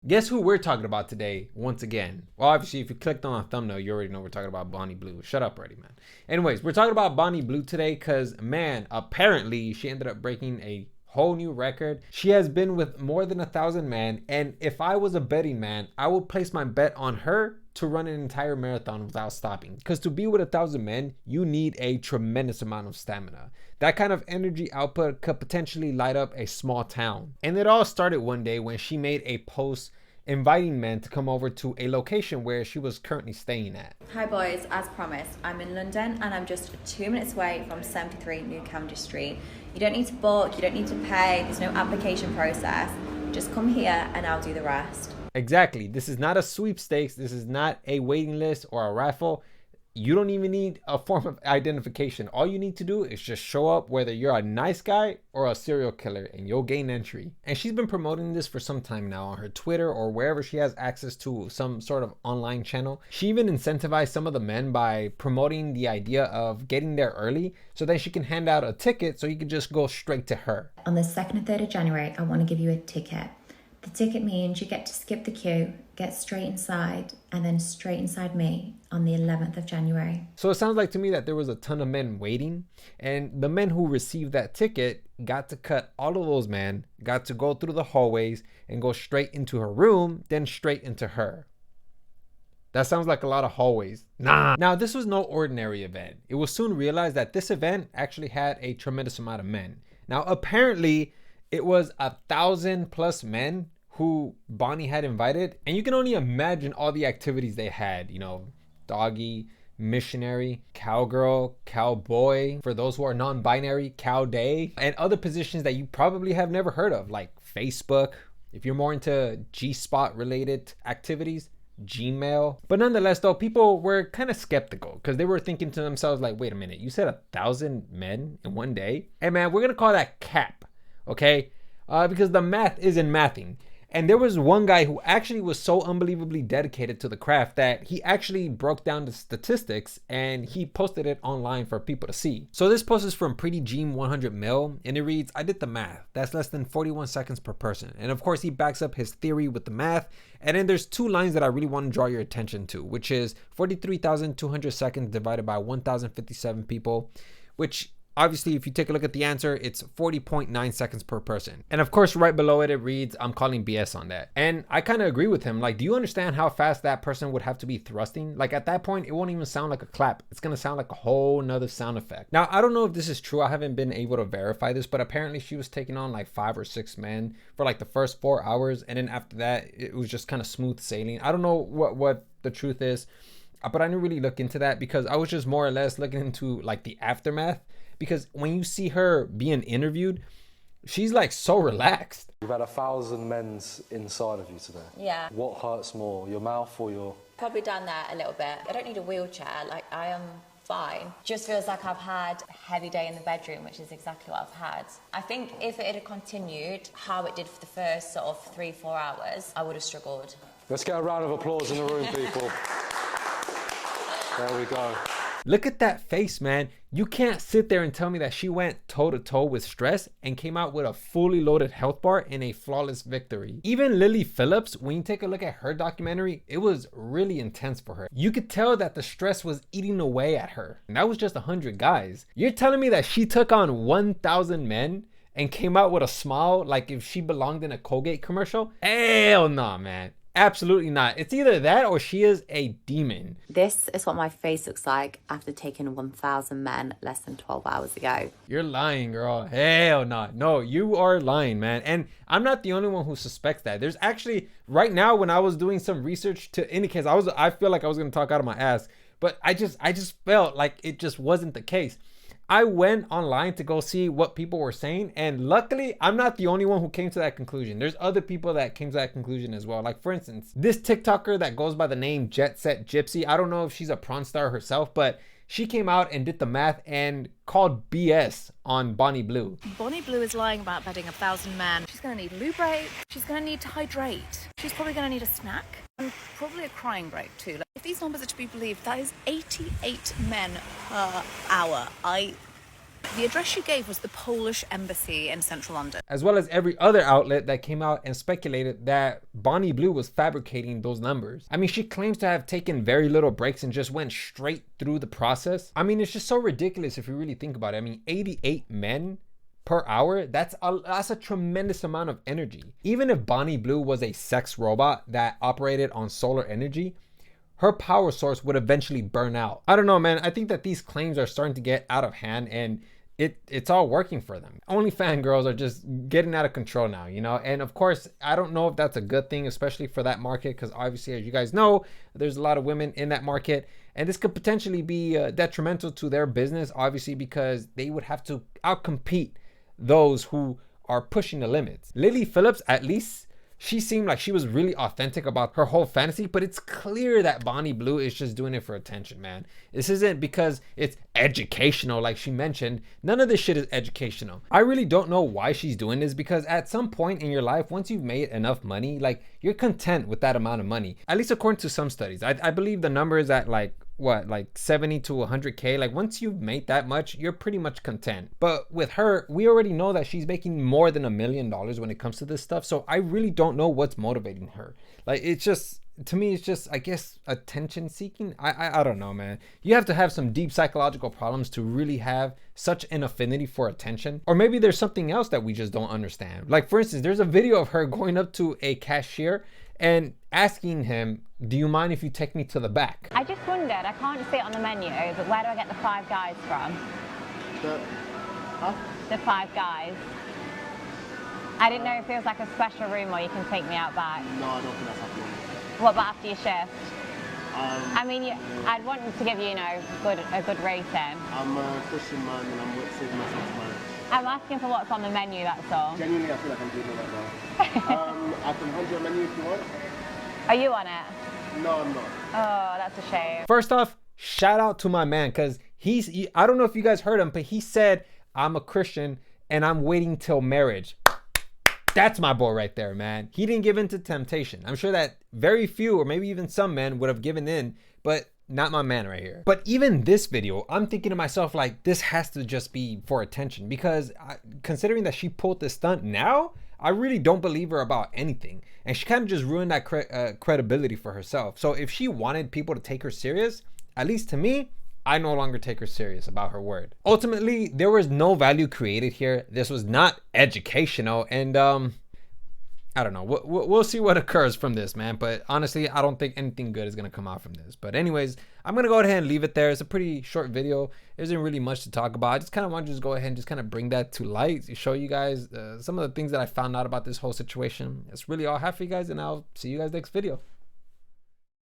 Guess who we're talking about today once again? Well, obviously, if you clicked on a thumbnail, you already know we're talking about Bonnie Blue. Shut up already, man. Anyways, we're talking about Bonnie Blue today because, man, apparently she ended up breaking a whole new record. She has been with more than 1,000 men, and if I was a betting man, I would place my bet on her to run an entire marathon without stopping. Because to be with 1,000 men, you need a tremendous amount of stamina. That kind of energy output could potentially light up a small town. And it all started one day when she made a post inviting men to come over to a location where she was currently staying at. Hi boys, as promised, I'm in London and I'm just 2 minutes away from 73 New Camden Street. You don't need to book, you don't need to pay, there's no application process. Just come here and I'll do the rest. Exactly. This is not a sweepstakes. This is not a waiting list or a raffle. You don't even need a form of identification. All you need to do is just show up, whether you're a nice guy or a serial killer, and you'll gain entry. And she's been promoting this for some time now on her Twitter or wherever she has access to some sort of online channel. She even incentivized some of the men by promoting the idea of getting there early so that she can hand out a ticket so you can just go straight to her. On the 2nd and 3rd of January, I want to give you a ticket. The ticket means you get to skip the queue, get straight inside, and then straight inside me on the 11th of January. So it sounds like to me that there was a ton of men waiting, and the men who received that ticket got to cut all of those men, got to go through the hallways and go straight into her room, then straight into her. That sounds like a lot of hallways. Nah. Now, this was no ordinary event. It was soon realized that this event actually had a tremendous amount of men. Now, apparently, it was 1,000 plus men who Bonnie had invited. And you can only imagine all the activities they had. You know, doggy, missionary, cowgirl, cowboy. For those who are non-binary, cow day. And other positions that you probably have never heard of, like Facebook. If you're more into G-spot related activities, Gmail. But nonetheless, though, people were kind of skeptical because they were thinking to themselves like, wait a minute, you said 1,000 men in one day? Hey man, we're gonna call that cap, okay? Because the math isn't mathing. And there was one guy who actually was so unbelievably dedicated to the craft that he actually broke down the statistics and he posted it online for people to see. So this post is from Pretty Jean 100 mil and it reads, I did the math. That's less than 41 seconds per person. And of course he backs up his theory with the math. And then there's two lines that I really want to draw your attention to, which is 43,200 seconds divided by 1,057 people, which obviously, if you take a look at the answer, it's 40.9 seconds per person. And of course, right below it, it reads, I'm calling BS on that. And I kind of agree with him. Like, do you understand how fast that person would have to be thrusting? Like at that point, it won't even sound like a clap. It's going to sound like a whole nother sound effect. Now, I don't know if this is true. I haven't been able to verify this, but apparently she was taking on like 5 or 6 men for like the first 4 hours. And then after that, it was just kind of smooth sailing. I don't know what the truth is, but I didn't really look into that because I was just more or less looking into like the aftermath. Because when you see her being interviewed, she's like so relaxed. You've had 1,000 men's inside of you today. Yeah. What hurts more, your mouth or your... Probably down there a little bit. I don't need a wheelchair, like I am fine. Just feels like I've had a heavy day in the bedroom, which is exactly what I've had. I think if it had continued how it did for the first sort of 3-4 hours, I would have struggled. Let's get a round of applause in the room, people. There we go. Look at that face, man. You can't sit there and tell me that she went toe-to-toe with stress and came out with a fully loaded health bar and a flawless victory. Even Lily Phillips, when you take a look at her documentary, it was really intense for her. You could tell that the stress was eating away at her. And that was just 100 guys. You're telling me that she took on 1,000 men and came out with a smile like if she belonged in a Colgate commercial? Hell no, man. Absolutely not. It's either that or she is a demon. This is what my face looks like after taking 1,000 men less than 12 hours ago. You're lying, girl. Hell no. No, you are lying, man. And I'm not the only one who suspects that. There's actually, right now when I was doing some research to indicate, I feel like I was going to talk out of my ass, but I just felt like it just wasn't the case. I went online to go see what people were saying, and luckily I'm not the only one who came to that conclusion. There's other people that came to that conclusion as well. Like for instance, this TikToker that goes by the name Jet Set Gypsy, I don't know if she's a prawn star herself, but she came out and did the math and called BS on Bonnie Blue. Bonnie Blue is lying about bedding 1,000 men. She's going to need loo break. She's going to need to hydrate. She's probably going to need a snack and probably a crying break too. Like, if these numbers are to be believed, that is 88 men per hour. The address she gave was the Polish embassy in central London. As well as every other outlet that came out and speculated that Bonnie Blue was fabricating those numbers. I mean, she claims to have taken very little breaks and just went straight through the process. I mean, it's just so ridiculous if you really think about it. I mean, 88 men per hour, that's a tremendous amount of energy. Even if Bonnie Blue was a sex robot that operated on solar energy, her power source would eventually burn out. I don't know, man. I think that these claims are starting to get out of hand, and it's all working for them. OnlyFans girls are just getting out of control now, you know? And of course, I don't know if that's a good thing, especially for that market, because obviously, as you guys know, there's a lot of women in that market, and this could potentially be detrimental to their business, obviously, because they would have to outcompete those who are pushing the limits. Lily Phillips, at least, she seemed like she was really authentic about her whole fantasy, but it's clear that Bonnie Blue is just doing it for attention, man. This isn't because it's educational, like she mentioned. None of this shit is educational. I really don't know why she's doing this, because at some point in your life, once you've made enough money, like, you're content with that amount of money. At least according to some studies. I believe the number is at like 70 to 100K. Like, once you've made that much, you're pretty much content. But with her, we already know that she's making more than $1 million when it comes to this stuff. So I really don't know what's motivating her. Like, it's just, to me, it's just, I guess, attention seeking. I don't know, man. You have to have some deep psychological problems to really have such an affinity for attention. Or maybe there's something else that we just don't understand. Like, for instance, there's a video of her going up to a cashier and asking him, "Do you mind if you take me to the back?" I just wondered, I can't see it on the menu, but where do I get the Five Guys from? The Five Guys. I didn't know if it was like a special room or you can take me out back. No, I don't think that's happening. What about after your shift? I mean, I'd want to give you, you know, a good rating. I'm a Christian man and I'm saving myself to marriage. I'm asking for what's on the menu, that's all. Genuinely, I feel like I'm doing it right now. I can hand you a menu if you want. Are you on it? No, I'm not. Oh, that's a shame. First off, shout out to my man, because I don't know if you guys heard him, but he said, "I'm a Christian and I'm waiting till marriage." That's my boy right there, man. He didn't give in to temptation. I'm sure that very few, or maybe even some men, would have given in, but not my man right here. But even this video, I'm thinking to myself, like, this has to just be for attention, because considering that she pulled this stunt now, I really don't believe her about anything. And she kind of just ruined that credibility for herself. So if she wanted people to take her serious, at least to me, I no longer take her serious about her word. Ultimately, there was no value created here. This was not educational. And I don't know. We'll see what occurs from this, man. But honestly, I don't think anything good is going to come out from this. But anyways, I'm going to go ahead and leave it there. It's a pretty short video. There isn't really much to talk about. I just kind of want to just go ahead and just kind of bring that to light, show you guys some of the things that I found out about this whole situation. That's really all I have for you guys, and I'll see you guys next video.